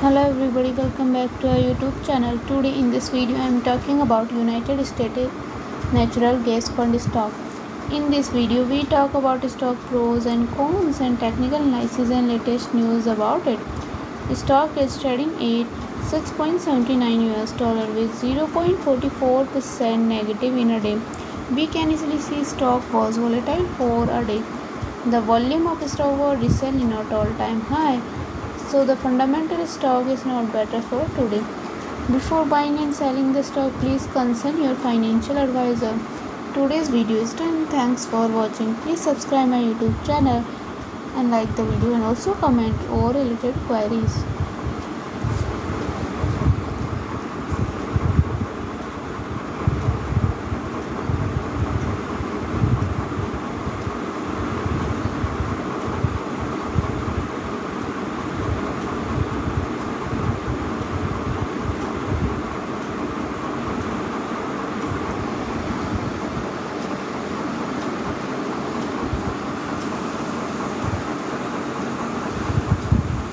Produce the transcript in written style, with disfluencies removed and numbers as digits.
Hello everybody, welcome back to our YouTube channel. Today in this video I am talking about United States Natural Gas Fund stock. In this video we talk about stock pros and cons and technical analysis and latest news about it. Stock is trading at $6.79 with 0.44% negative in a day. We can easily see stock was volatile for a day. The volume of stock was recently not all-time high. So the fundamental stock is not better for today. Before buying and selling the stock, please consult your financial advisor. Today's video is done. Thanks for watching. Please subscribe my YouTube channel and like the video and also comment or related queries.